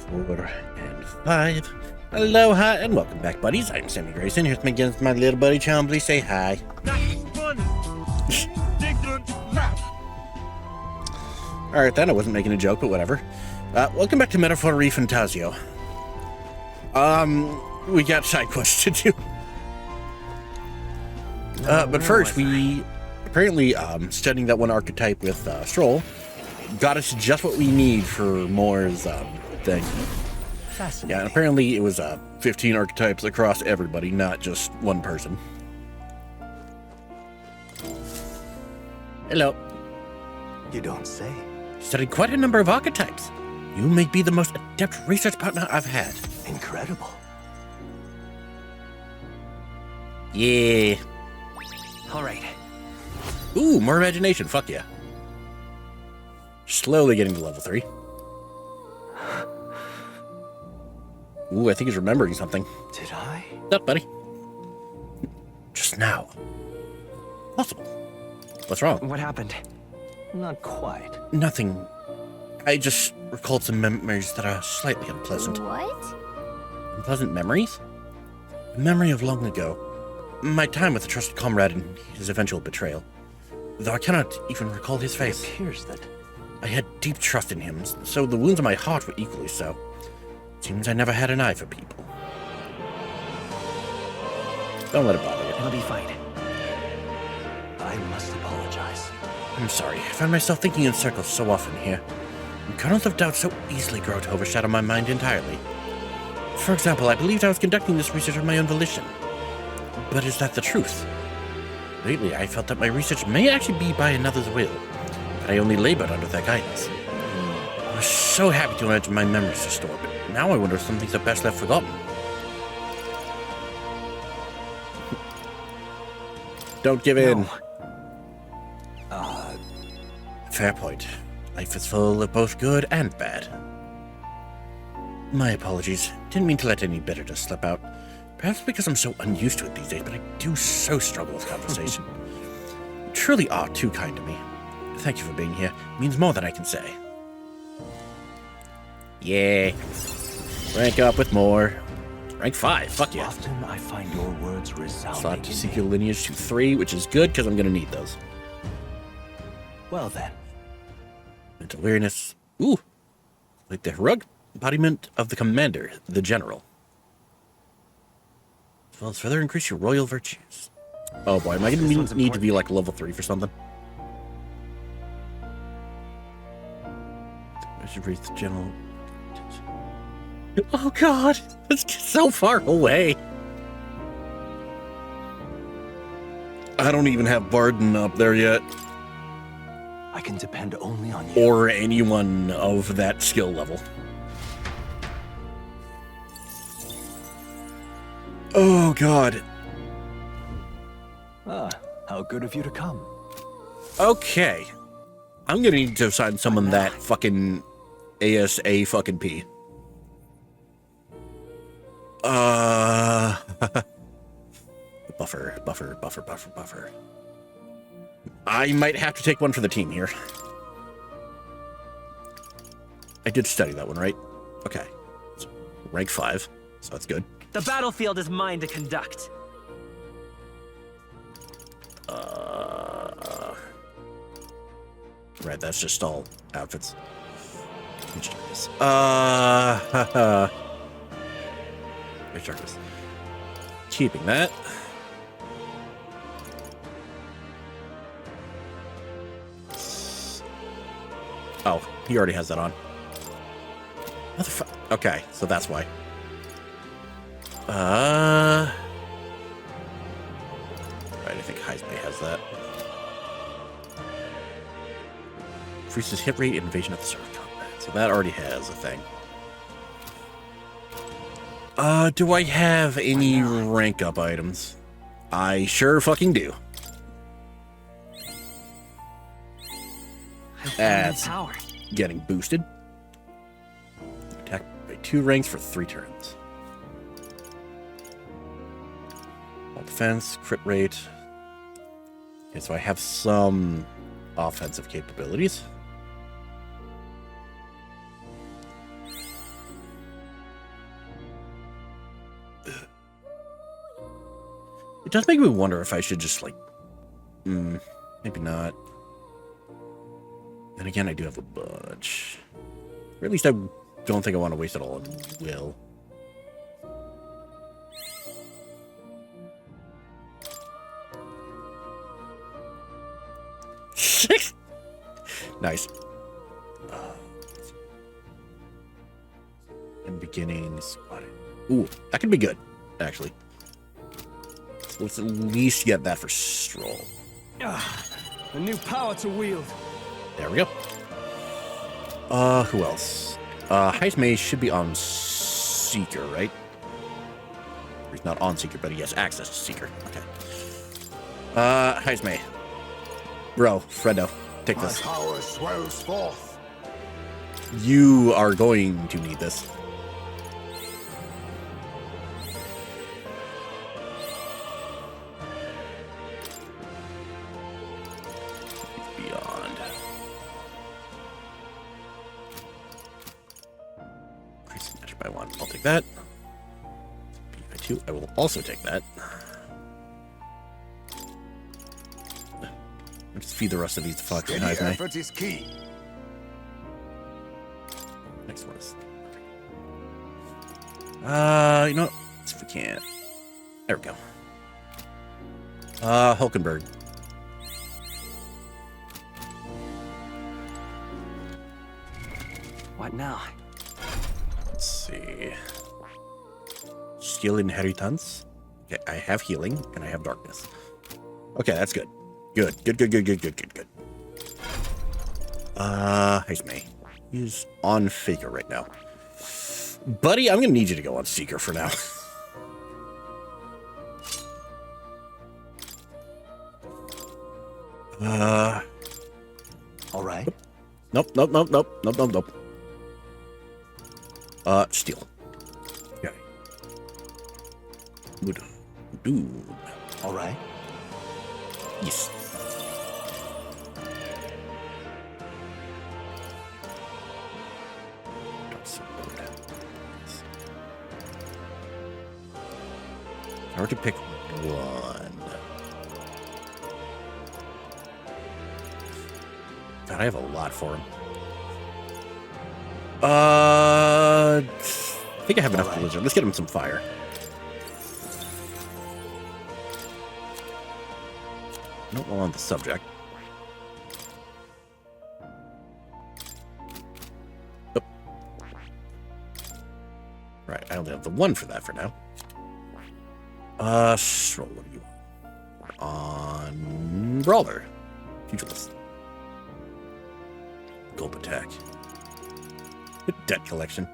4 and 5. Aloha and welcome back, buddies. I'm Sammy Grayson. Here's against my little buddy Chum. Please say hi. Alright then, I wasn't making a joke, but whatever. Welcome back to Metaphor ReFantazio. We got side quests to do. But first, we apparently studying that one archetype with Stroll got us just what we need for Moore's thing. Yeah, and apparently it was 15 archetypes across everybody, not just one person. Hello. You don't say. Studied quite a number of archetypes. You may be the most adept research partner I've had. Incredible. Yeah. All right. Ooh, more imagination. Fuck yeah. Slowly getting to level 3. Ooh, I think he's remembering something. Did I? What's up, buddy? Just now. Possible. What's wrong? What happened? Not quite. Nothing. I just recalled some memories that are slightly unpleasant. What? Unpleasant memories? A memory of long ago. My time with a trusted comrade and his eventual betrayal. Though I cannot even recall his face. It appears that I had deep trust in him, so the wounds in my heart were equally so. Seems I never had an eye for people. Don't let it bother you. it'll be fine. I must apologize. I'm sorry. I find myself thinking in circles so often here. And kernels of doubt so easily grow to overshadow my mind entirely. For example, I believed I was conducting this research of my own volition. But is that the truth? Lately, I felt that my research may actually be by another's will, but I only labored under their guidance. I was so happy to imagine my memories restored, but now I wonder if some things are best left forgotten. Don't give in. Fair point. Life is full of both good and bad. My apologies. Didn't mean to let any bitterness slip out. Perhaps because I'm so unused to it these days, but I do so struggle with conversation. You truly are too kind to me. Thank you for being here. It means more than I can say. Yeah. Rank up with more. Rank 5. Fuck yeah. Often I find your words resounding. Slot to seek your lineage to 3, which is good because I'm going to need those. Well then. Mental awareness. Ooh. Like the heroic embodiment of the commander, the general. As well as further increase your royal virtues. Oh boy, am I going to need to be like level 3 for something? I should read the general. Oh god, it's so far away. I don't even have Barden up there yet. I can depend only on you. Or anyone of that skill level. Oh god. How good of you to come. Okay. I'm gonna need to assign someone that fucking ASA fucking P. Buffer. I might have to take one for the team here. I did study that one, right? Okay. So, rank 5, so that's good. The battlefield is mine to conduct. Right, that's just all outfits. Keeping that. Oh, he already has that on. Motherfucker. Okay, so that's why. Right, I think Hygenia has that. Increases hit rate, invasion at the start of combat. So that already has a thing. Do I have any rank up items? I sure fucking do. That's getting boosted. Attack by 2 ranks for 3 turns. All defense, crit rate. Okay, so I have some offensive capabilities. does make me wonder if I should just, like... maybe not. And again, I do have a bunch. Or at least I don't think I want to waste it all on Will. Nice. And beginnings. Ooh, that could be good, actually. So let's at least get that for Stroll. A new power to wield. There we go. Who else? Hygenia should be on Seeker, right? Or he's not on Seeker, but he has access to Seeker. Okay. Hygenia. Bro, Fredo, take this. My power swells forth. You are going to need this. Beyond. Increase magic by 1. I'll take that. B by 2. I will also take that. Let's feed the rest of these fucking Steady Hygenia. effort is key. Next one is. You know what? Let's see if we can. There we go. Hulkenberg. What now? Let's see. Skill inheritance. Okay, I have healing and I have darkness. Okay, that's good. Good. Hygenia. He's on Faker right now. Buddy, I'm gonna need you to go on Seeker for now. All right. Nope. Steal. Okay. Good. Dude. All right. Yes. I were to pick one. God, I have a lot for him. I think I have enough Blizzard. Let's get him some fire. Nope, while on the subject. Oh. Right, I only have the one for that for now. Stroll, what do you want? On Brawler. Pugilist. Gulp attack. Debt collection.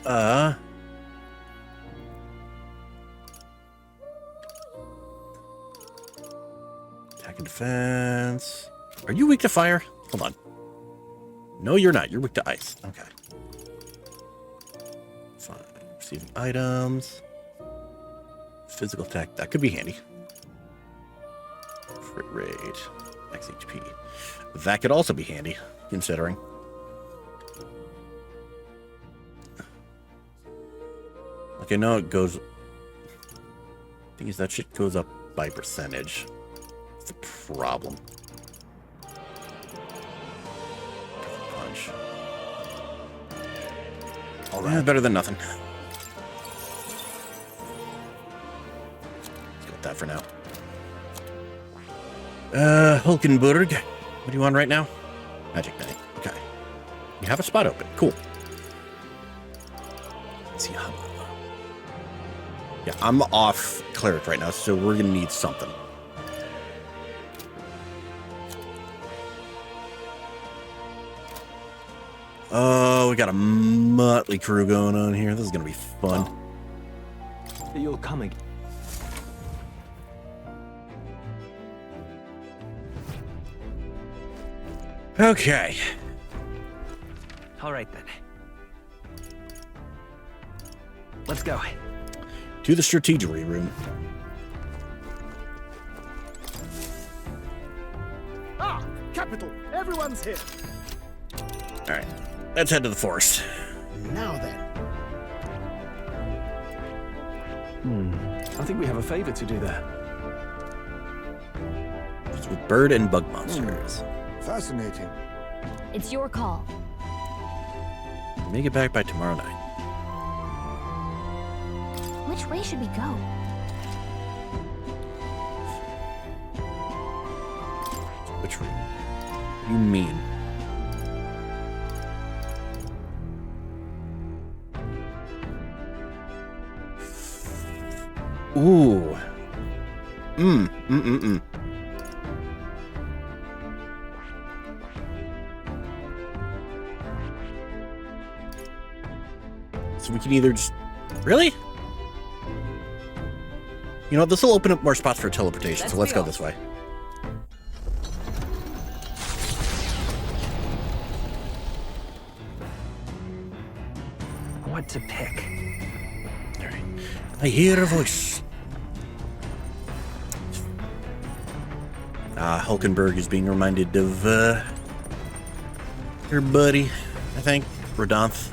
Attack and defense. Are you weak to fire? Hold on. No, you're not. You're weak to ice. Okay. Fine. Receiving items. Physical attack. That could be handy. Crit rate. Max HP. That could also be handy, considering. Okay, no, it goes... Thing is, that shit goes up by percentage. It's a problem. Punch. All right. Better than nothing. Let's go with that for now. Hulkenberg. What do you want right now? Magic Knight. Okay. You have a spot open. Cool. Let's see how... Yeah, I'm off cleric right now, so we're gonna need something. Oh, we got a motley crew going on here. This is gonna be fun. You'll come again. Okay. All right then. Let's go. To the strategery room. Ah, capital. Everyone's here. All right. let's head to the forest. Now then. I think we have a favor to do there. It's with bird and bug monsters. Fascinating. It's your call. Make it back by tomorrow night. Which way should we go? Which room? You mean? Ooh. So we can either just... Really? You know, this will open up more spots for teleportation, so let's go this way. What to pick? Alright. I hear a voice. Hulkenberg is being reminded of, her buddy, I think, Rodonth.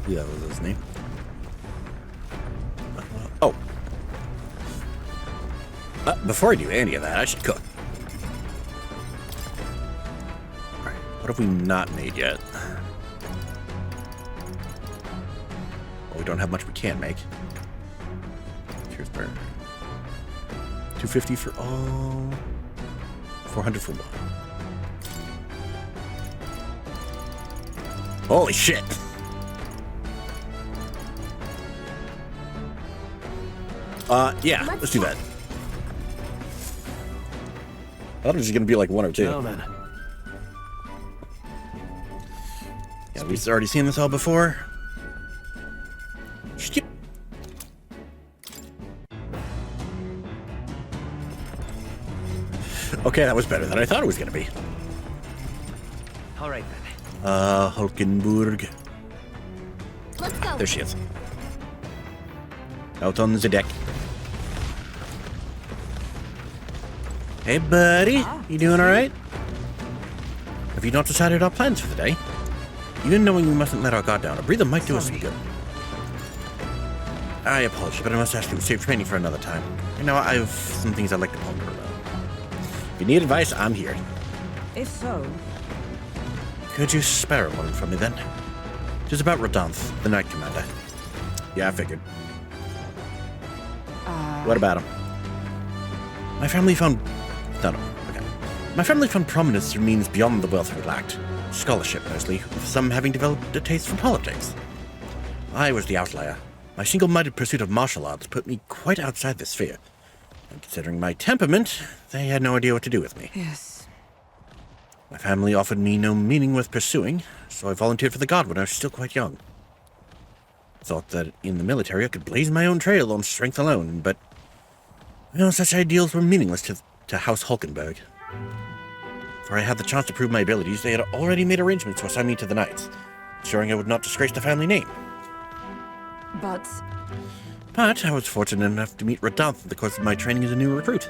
Yeah, that was his name. Oh. Before I do any of that, I should cook. Alright, what have we not made yet? Well, we don't have much we can make. Here's burn. 250 for all. 400 for one. Holy shit! Yeah, let's do that. I thought it was gonna be like 1 or 2. Well then. Yeah, we've already seen this all before. Skip. Okay, that was better than I thought it was gonna be. All right then. Hulkenberg. Let's go. There she is. Out on the deck. Hey, buddy. You doing alright? Have you not decided our plans for the day? Even knowing we mustn't let our guard down, a breather might do us some good. I apologize, but I must ask you to save training for another time. You know, I have some things I'd like to ponder about. If you need advice, I'm here. If so, Could you spare a moment from me then? Just about Rodonth, the Knight Commander. Yeah, I figured. What about him? My family found... No. Okay. My family found prominence through means beyond the wealth we lacked. Scholarship, mostly, with some having developed a taste for politics. I was the outlier. My single-minded pursuit of martial arts put me quite outside the sphere. And considering my temperament, they had no idea what to do with me. yes. My family offered me no meaning worth pursuing, so I volunteered for the Guard when I was still quite young. Thought that in the military I could blaze my own trail on strength alone, but... No, such ideals were meaningless to House Hulkenberg. For I had the chance to prove my abilities, they had already made arrangements to assign me to the Knights, ensuring I would not disgrace the family name. But But I was fortunate enough to meet Rodonth in the course of my training as a new recruit.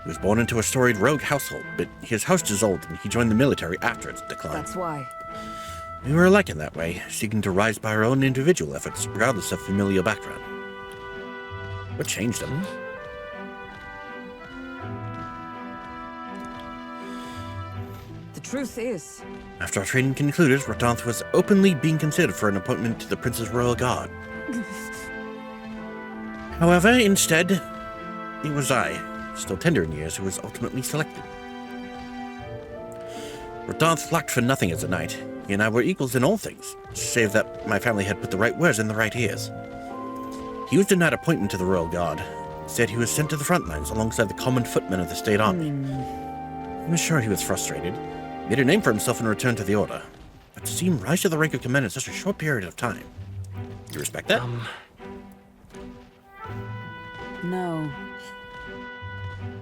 He was born into a storied rogue household, but his house dissolved and he joined the military after its decline. that's why. We were alike in that way, seeking to rise by our own individual efforts, regardless of familial background. What changed him? The truth is, After our training concluded, Rodonth was openly being considered for an appointment to the Prince's Royal Guard. However, instead, it was I, still tender in years, who was ultimately selected. Rodonth lacked for nothing as a knight. He and I were equals in all things, save that my family had put the right words in the right ears. He was denied appointment to the Royal Guard. Instead, he was sent to the front lines alongside the common footmen of the state army. I'm sure he was frustrated. He made a name for himself and returned to the Order. But to see him rise to the rank of commander in such a short period of time. You respect that? no.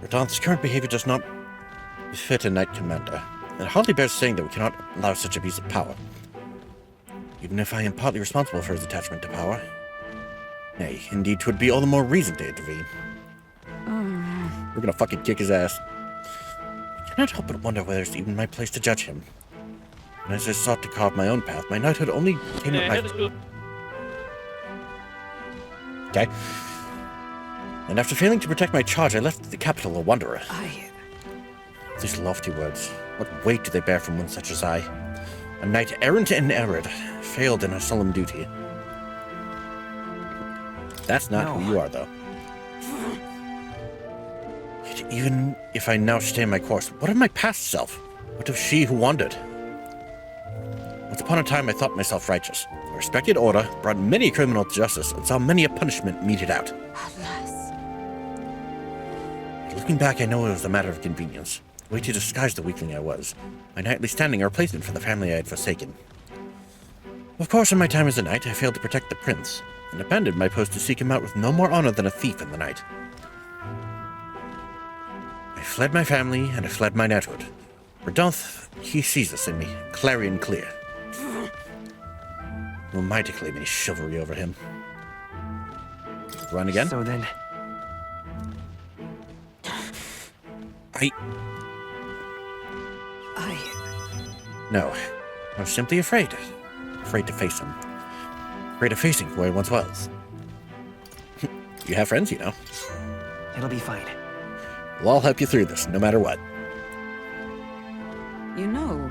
Rodonth's current behavior does not befit a knight commander. It hardly bears saying that we cannot allow such abuse of power. Even if I am partly responsible for his attachment to power. Nay, indeed, 'twould be all the more reason to intervene. We're gonna fucking kick his ass. I cannot help but wonder whether it's even my place to judge him. And as I sought to carve my own path, my knighthood only came at my... Okay. And after failing to protect my charge, I left the capital a wanderer. These lofty words, what weight do they bear from one such as I? A knight errant and arid, failed in a solemn duty. That's not who you are, though. Yet even if I now stay my course, what of my past self? What of she who wandered? Once upon a time, I thought myself righteous. I respected order, brought many a criminal to justice, and saw many a punishment meted out. Alas. But looking back, I know it was a matter of convenience. A way to disguise the weakling I was. My knightly standing a replacement for the family I had forsaken. Of course, in my time as a knight, I failed to protect the prince, and abandoned my post to seek him out with no more honor than a thief in the night. I fled my family, and I fled my knighthood. Redanth, he sees this in me, clarion clear. Who am I to claim any chivalry over him? Run again? So then, No. I was simply afraid. Afraid to face him. Afraid of facing who I once was. You have friends, you know. it'll be fine. We'll all help you through this, no matter what. You know,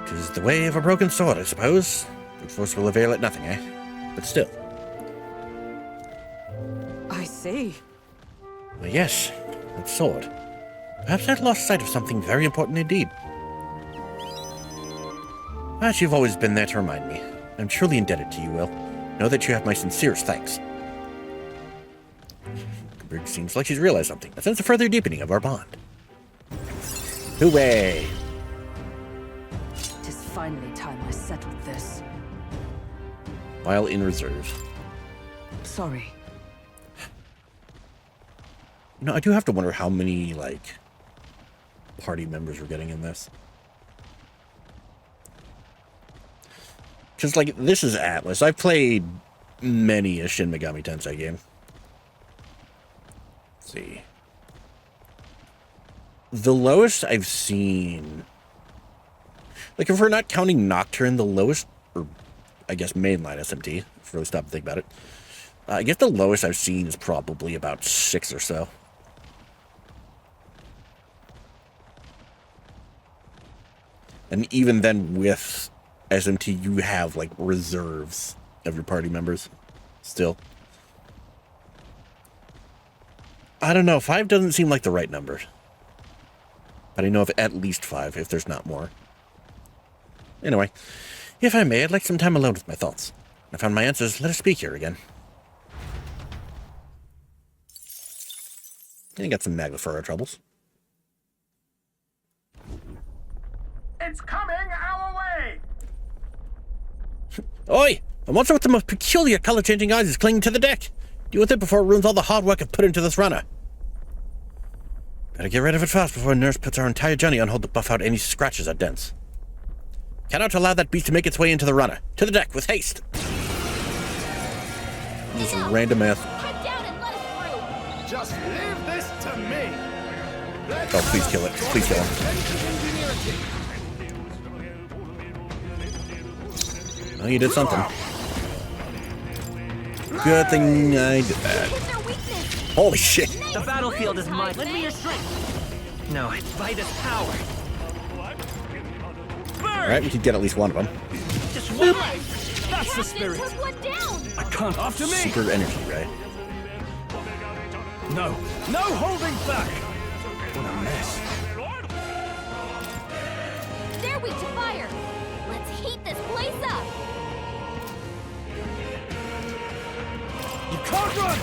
'Tis the way of a broken sword, I suppose. Brute force will avail at nothing, eh? But still. I see. Well, yes, that sword. Perhaps I'd lost sight of something very important indeed. But you've always been there to remind me. I'm truly indebted to you, Will. Know that you have my sincerest thanks. Briggs seems like she's realized something. A sense of further deepening of our bond. Hooray! It is finally time I settled this. While in reserve. Sorry. You know, I do have to wonder how many, like, party members we're getting in this. Because, like, this is Atlas. I've played many a Shin Megami Tensei game. Let's see. The lowest I've seen... Like, if we're not counting Nocturne, the lowest... Or, I guess, mainline SMT, if we really stop to think about it. I guess the lowest I've seen is probably about 6 or so. And even then, with SMT, you have, like, reserves of your party members still. I don't know. 5 doesn't seem like the right number. But I know of at least 5, if there's not more. Anyway, if I may, I'd like some time alone with my thoughts. I found my answers. Let us speak here again. And got some Maglafura troubles. It's coming our way! Oi! A monster with the most peculiar color-changing eyes is clinging to the deck. Deal with it before it ruins all the hard work I've put into this runner. Better get rid of it fast before Nurse puts our entire journey on hold to buff out any scratches or dents. Cannot allow that beast to make its way into the runner. To the deck, with haste! This random ass... Head down and let us through. Just leave this to me! Oh, please kill it. Please kill him. Oh, you did something. Good thing I did that. Hit their weakness. Holy shit! The battlefield is mine. Lend me your strength. No, by this power. Alright, we could get at least one of them. Just one life. That's the Captain spirit! took one down. I can't after me! Super energy, right? No! No holding back! What a mess. They're weak to fire. Let's heat this place up. You can't run!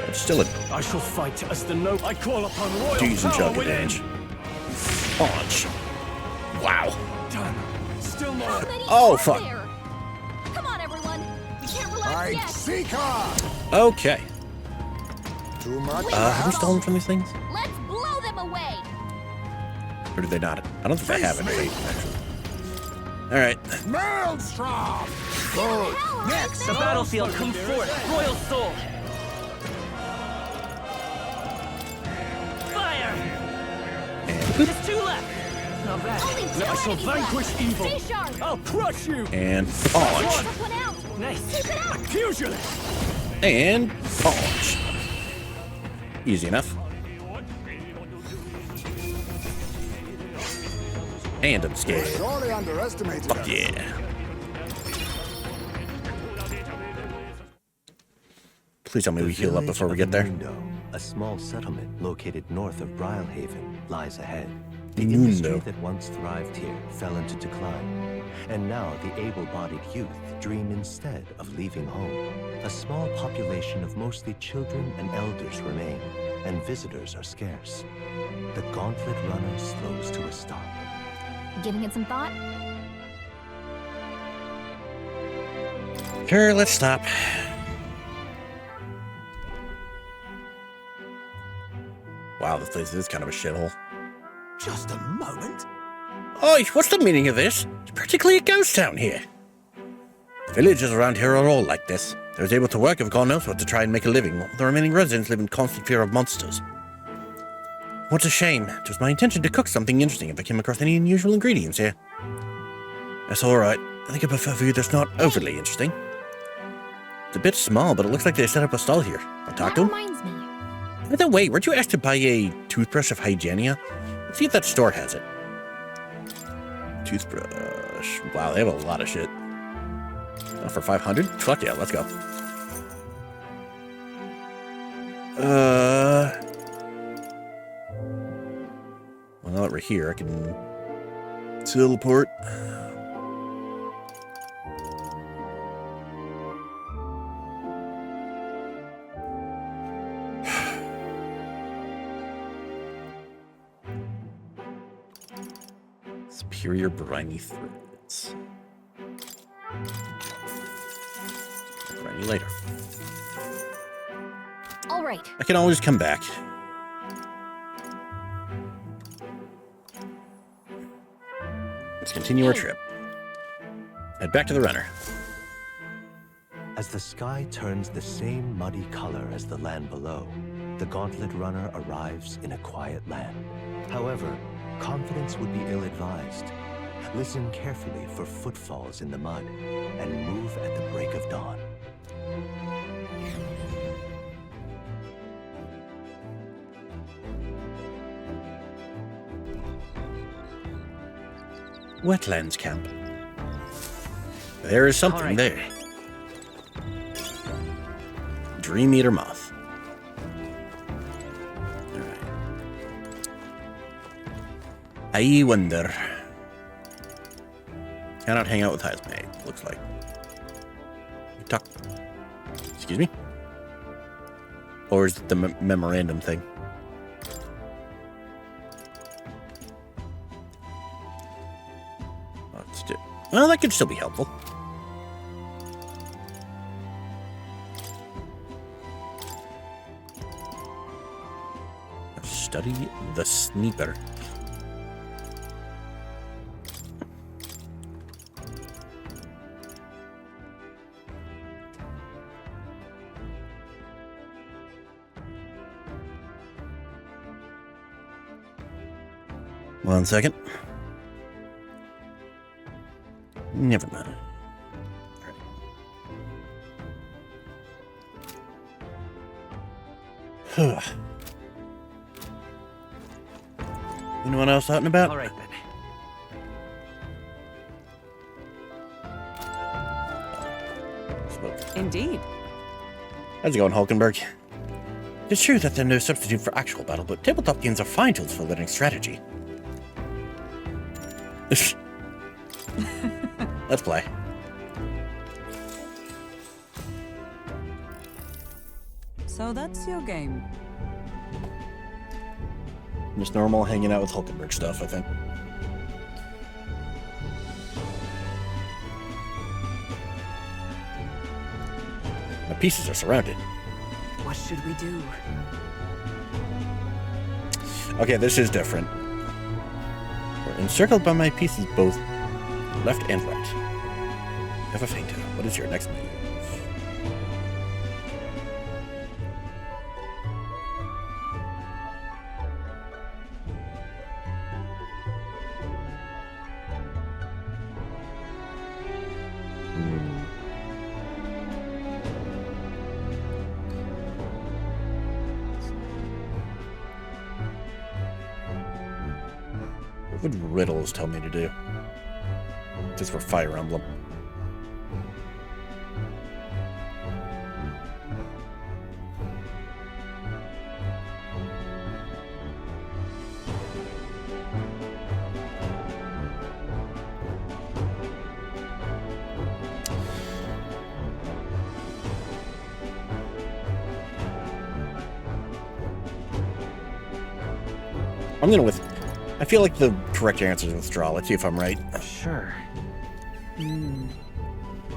It's still a I shall fight as the note I call upon royal decent power chunk of within. damage. Launch. Wow. Done. Still more. How many Oh, are fuck. there? Come on, everyone. We can't relax Right, yet. Seeker! Okay. Too much? Have we stolen from these things? Let's blow them away. Or do they not? I don't think they have anything, actually. Alright. Maelstrom! Good. Hell, Next! The battlefield comes forth. Royal soul. Fire. And boop. Just 2 left. Not bad. Only two I shall enemies vanquish left. evil. Stay sharp. I'll crush you! And punch. Took one out. Nice. Keep it up. Pugilist! And punch. Easy enough. And I'm scared. Surely underestimated Fuck us. yeah. Please tell me we heal up before we get there. Mundo, a small settlement located north of Brylehaven, lies ahead. The Mundo. industry that once thrived here fell into decline, and now the able-bodied youth dream instead of leaving home. A small population of mostly children and elders remain, and visitors are scarce. The Gauntlet Runner slows to a stop. Giving it some thought? Sure, let's stop. Wow, this place is kind of a shithole. Just a moment. Oi, what's the meaning of this? It's practically a ghost town here. The villagers around here are all like this. Those able to work have gone elsewhere to try and make a living, while the remaining residents live in constant fear of monsters. What's a shame. It was my intention to cook something interesting if I came across any unusual ingredients here. That's alright. I think I prefer food that's not overly interesting. It's a bit small, but it looks like they set up a stall here. I'll talk That to them. reminds me. By the way, weren't you asked to buy a toothbrush of Hygenia? Let's see if that store has it. Toothbrush. Wow, they have a lot of shit. Oh, for 500? Fuck yeah, let's go. Well, now that we're here, I can teleport. Superior briny threads. Briny later. All right. I can always come back. Let's continue our trip. Head back to the runner. As the sky turns the same muddy color as the land below, the Gauntlet Runner arrives in a quiet land. However, confidence would be ill-advised. Listen carefully for footfalls in the mud, and move at the break of dawn. Wetlands camp. There is something Alright. there. Dream Eater Moth. Alright. I wonder. Cannot hang out with Hygenia, looks like. Talk. Excuse me? Or is it the memorandum thing? Well, that could still be helpful. Study the sniper. One second. Never mind. Right. Anyone else out and about? All right then. Indeed. How's it going, Hulkenberg? It's true that they're no substitute for actual battle, but tabletop games are fine tools for learning strategy. Let's play. So that's your game. Just normal hanging out with Hulkenberg stuff, I think. My pieces are surrounded. What should we do? Okay, this is different. We're encircled by my pieces both left and right. You have a feint. What is your next move? What would Riddles tell me to do? Just for Fire Emblem. I'm gonna I feel like the correct answer is withdraw. Let's see if I'm right. Sure.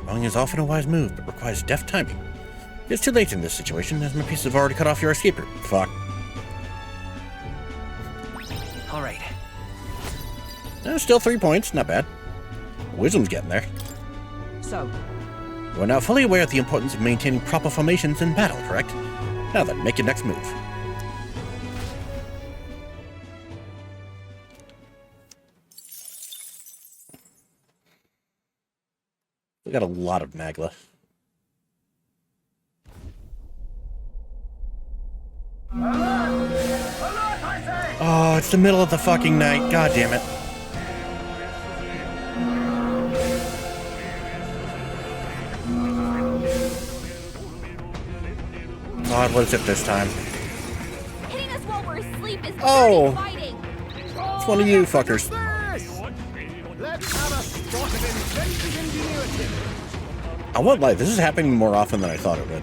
Wrong is often a wise move, but requires deft timing. It's too late in this situation, as my pieces have already cut off your escape route. Fuck. All right. Still 3 points, not bad. Wisdom's getting there. So, You are now fully aware of the importance of maintaining proper formations in battle, correct? Now then, make your next move. We got a lot of Magla. Oh, it's the middle of the fucking night. God damn it. God, what is it this time? Hitting us while we're asleep is Oh. dirty fighting. It's one of you fuckers. Let's have a spot of inventive ingenuity. I won't lie, this is happening more often than I thought it would.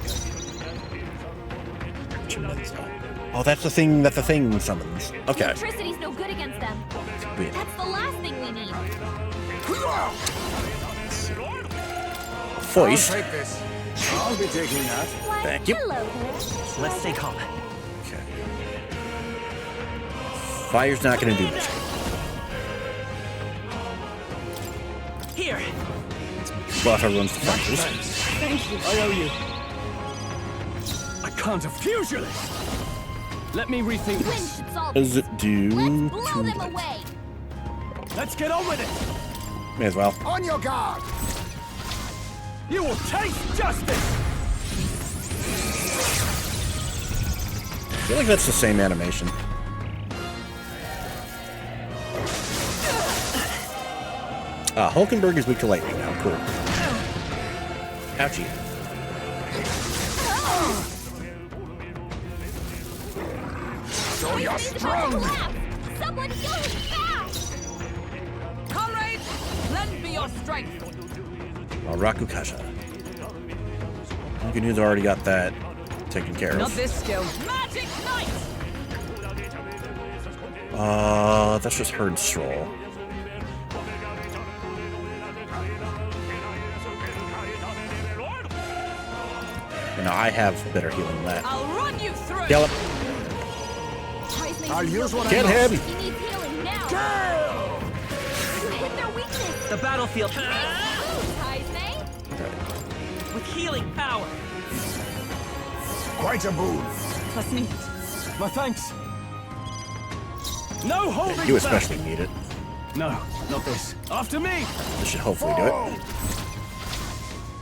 Oh, that's the thing that the thing summons. Okay. Electricity's no good against them. Weird. That's the last thing we need. Voice. I'll take this. I'll be taking that. Why, Thank you. hello there. Let's stay calm. Okay. Fire's not gonna do this. Here. Buff everyone's defenses. Thank you. I owe you. I can't diffuse you. Let me rethink Wind this. should solve Does this. it do Let's blow too them much? away. Let's get on with it. May as well. On your guard. You will taste justice. I feel like that's the same animation. Hulkenberg is weak to lightning now. Cool. Ouchie. So you're He's about to strong. collapse. Someone heal him fast. comrades, lend me your strength. Rakukasha. Good news, already got that taken care Not of. this skill. Magic Knight! That's just Herd Stroll. You know, I have better healing than that. I'll run you through! Gallop. I'll use what I Get got. him! He needs healing now. You hit their weakness. The battlefield. Hygenia. With healing power. Quite a boon. That's neat. My thanks. No holding You back. especially need it. No, not this. After me. This should hopefully do it.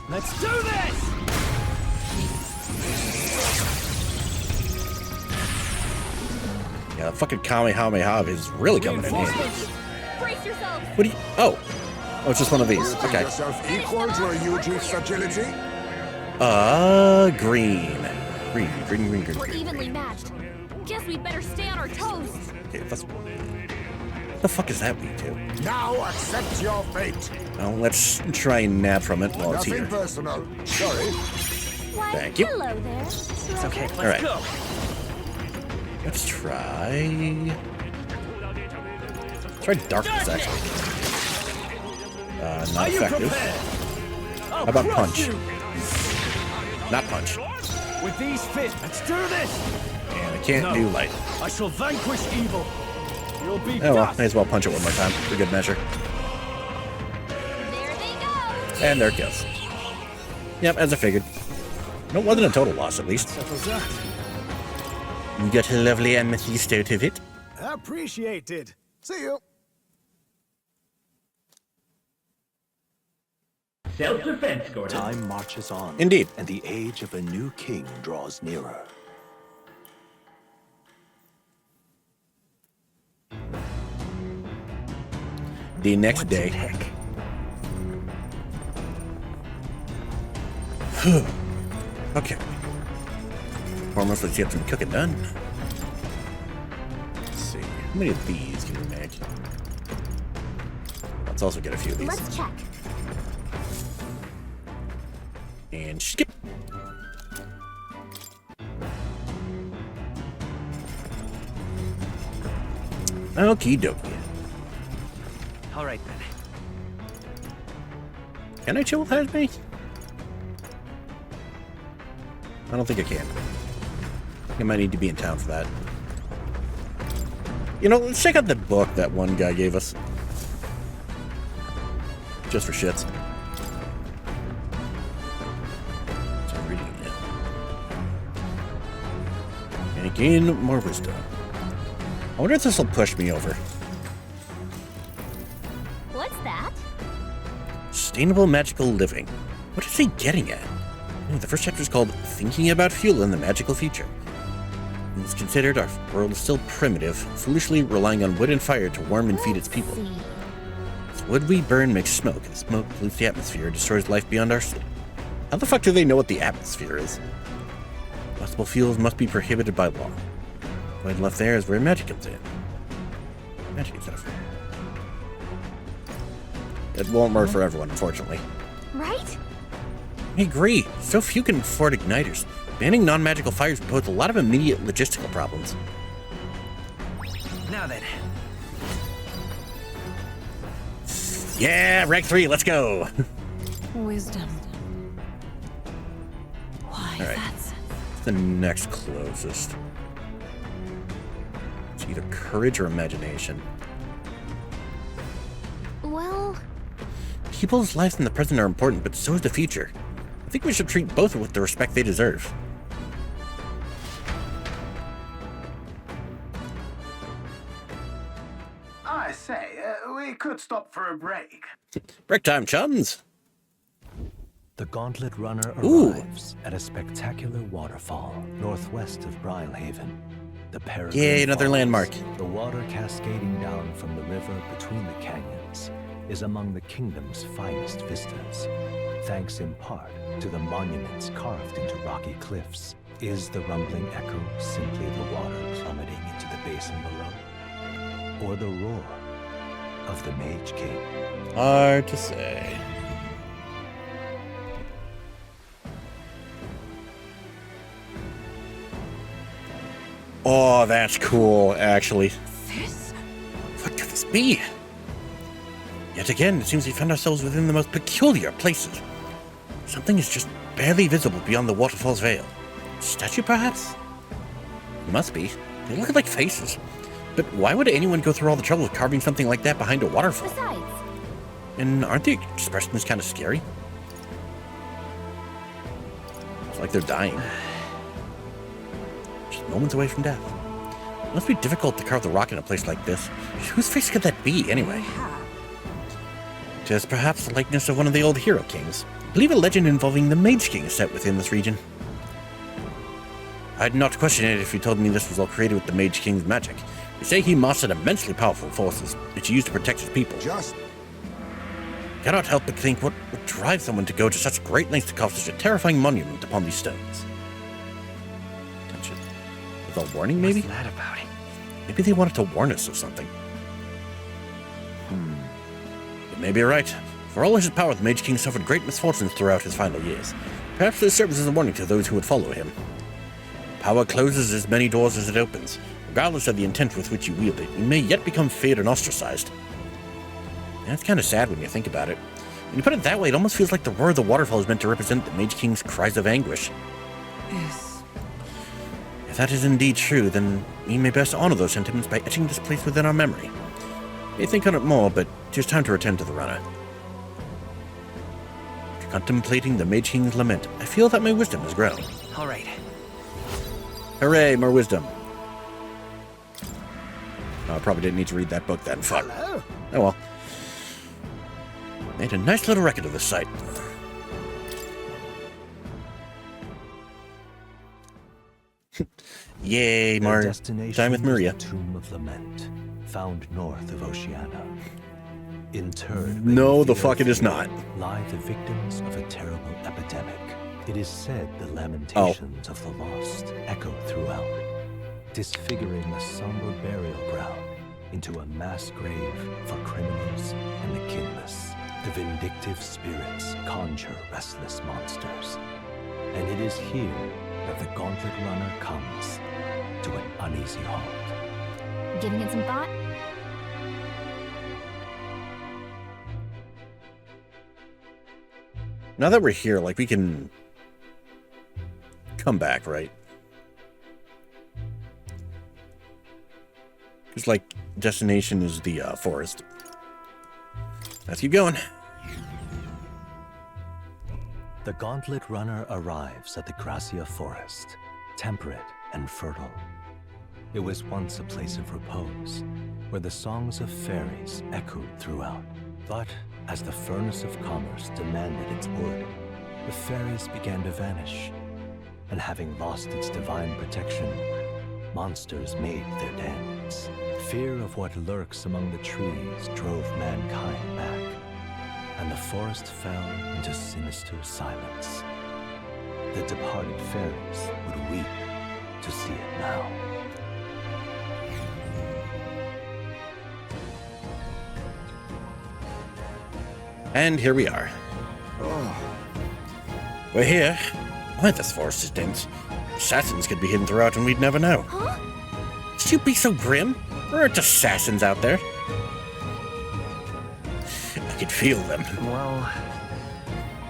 Let's do this. Yeah, the fucking Kamehameha is really coming in handy. Brace yourselves. What do you... Oh, it's just one of these. Think Okay. yourself equal to a Yuji's agility? Green. Green. We're evenly matched. Guess we'd better stay on our toes. Okay, that's... What the fuck is that lead to? Now accept your fate. Well, let's try and nab from it while it's Nothing here. personal. Sorry. Why, Thank you. hello there. It's okay. Let's Alright. go. Let's try... Try darkness, actually. Not Are you effective. prepared? I'll How about crush punch? you. Not punch. With these fists, let's do this. And I can't No. do light. I shall vanquish evil. You'll be Oh well, dust. may as well punch it one more time for good measure. There they go. And there it goes. Yep, as I figured. No, it wasn't a total loss, at least. Settles that. You got a lovely amethyst out of it. Appreciated. See you. Self-defense, Gordon. Time marches on. Indeed. And the age of a new king draws nearer. The next What to day. pick? Okay. Foremost, let's get some cooking done. Let's see. How many of these can we make? Let's also get a few of these. Let's check. And skip. Okie dokie. All right then. Can I chill with Hygenia? I don't think I can. I might need to be in town for that. You know, let's check out that book that one guy gave us. Just for shits. So I'm reading it. And gain more wisdom. I wonder if this will push me over. What's that? Sustainable magical living. What is he getting at? Oh, the first chapter is called Thinking About Fuel in the Magical Future. It's considered our world is still primitive, foolishly relying on wood and fire to warm and feed its people. See. As wood we burn makes smoke, and smoke pollutes the atmosphere, destroys life beyond our sleep. How the fuck do they know what the atmosphere is? Possible fuels must be prohibited by law. Void left there is where magic comes in. Magic is stuff. It won't work for everyone, unfortunately. Right? I agree. So few can afford igniters. Banning non-magical fires would pose a lot of immediate logistical problems. Now then. Yeah, rank 3, let's go. Wisdom. Why, All right. that's... The next closest. It's either courage or imagination. Well, People's lives in the present are important, but so is the future. I think we should treat both with the respect they deserve. I say, we could stop for a break. Break time, chums. The Gauntlet Runner Ooh. arrives at a spectacular waterfall northwest of Brilehaven. The Peregrine Yay, another Falls, landmark. The water cascading down from the river between the canyons is among the kingdom's finest vistas. Thanks in part to the monuments carved into rocky cliffs. Is the rumbling echo simply the water plummeting into the basin below? Or the roar of the Mage King? Hard to say. Oh, that's cool, actually. This? What could this be? Yet again, it seems we found ourselves within the most peculiar places. Something is just barely visible beyond the waterfall's veil. A statue, perhaps? Must be. They look like faces. But why would anyone go through all the trouble of carving something like that behind a waterfall? besides, And aren't the expressions kind of scary? It's like they're dying. Just moments away from death. It must be difficult to carve the rock in a place like this. Whose face could that be, anyway? Tis perhaps the likeness of one of the old hero kings. I believe a legend involving the Mage King is set within this region. I'd not question it if you told me this was all created with the Mage King's magic. They say he mastered immensely powerful forces, which he used to protect his people. Just Cannot help but think what would drive someone to go to such great lengths to carve such a terrifying monument upon these stones. Attention. With a warning, maybe? What's that about? Maybe they wanted to warn us of something. You may be right. For all his power, the Mage King suffered great misfortunes throughout his final years. Perhaps this serves as a warning to those who would follow him. Power closes as many doors as it opens. Regardless of the intent with which you wield it, you may yet become feared and ostracized. That's kind of sad when you think about it. When you put it that way, it almost feels like the roar of the waterfall is meant to represent the Mage King's cries of anguish. Yes. If that is indeed true, then we may best honor those sentiments by etching this place within our memory. May think on it more, but it is time to return to the runner. After contemplating the Mage King's lament, I feel that my wisdom has grown. All right. Hooray, more wisdom. Oh, I probably didn't need to read that book then. Fuck. hello. Oh well. Made a nice little record of this site. Yay, Their more destination time with was Maria. the Tomb of Lament, found north of Oceania. Interred. No, beneath the fuck earth it is not. lie the victims of a terrible epidemic. It is said the lamentations of the lost echo throughout, disfiguring a somber burial ground into a mass grave for criminals and the kinless. The vindictive spirits conjure restless monsters, and it is here that the Gauntlet Runner comes to an uneasy halt. Giving it some thought? Now that we're here, like, we can come back, right? Because, like, destination is the forest. Let's keep going. The Gauntlet Runner arrives at the Gracia Forest, temperate and fertile. It was once a place of repose, where the songs of fairies echoed throughout. But as the furnace of commerce demanded its wood, the fairies began to vanish, and having lost its divine protection, monsters made their dens. Fear of what lurks among the trees drove mankind back, and the forest fell into sinister silence. The departed fairies would weep to see it now. And here we are. We're here. Why, this forest is dense. Assassins could be hidden throughout and we'd never know. Huh? Should you be so grim? There aren't assassins out there. I could feel them. Well,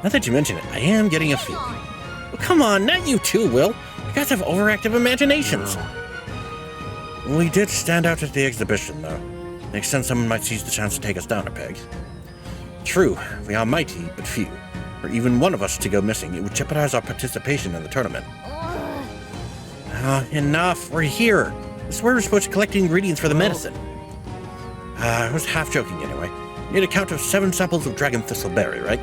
Now that you mention it, I am getting a Hang feeling. on. Well, come on, not you too, Will. You guys have overactive imaginations. We did stand out at the exhibition, though. Makes sense someone might seize the chance to take us down a peg. True, we are mighty, but few. For even one of us to go missing, it would jeopardize our participation in the tournament. Ugh. Enough. We're here. This is where we're supposed to collect ingredients for the medicine. I was half joking anyway. You need a count of 7 samples of dragon thistleberry, right?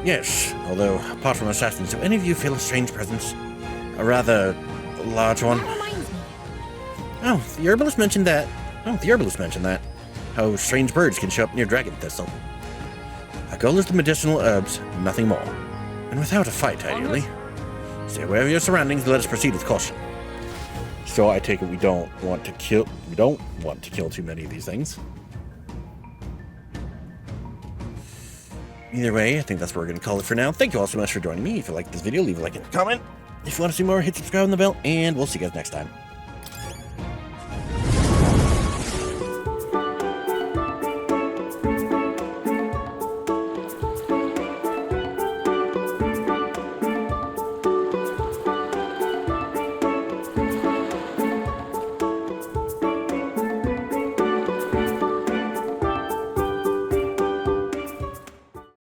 Yes, although, apart from assassins, do any of you feel a strange presence? A rather large one? That reminds me. Oh, the herbalist mentioned that. How strange birds can show up near dragon thistle. Our goal is the medicinal herbs, nothing more. And without a fight, ideally. Stay aware of your surroundings and let us proceed with caution. So I take it we don't want to kill too many of these things. Either way, I think that's what we're going to call it for now. Thank you all so much for joining me. If you liked this video, leave a like and a comment. If you want to see more, hit subscribe on the bell, and we'll see you guys next time.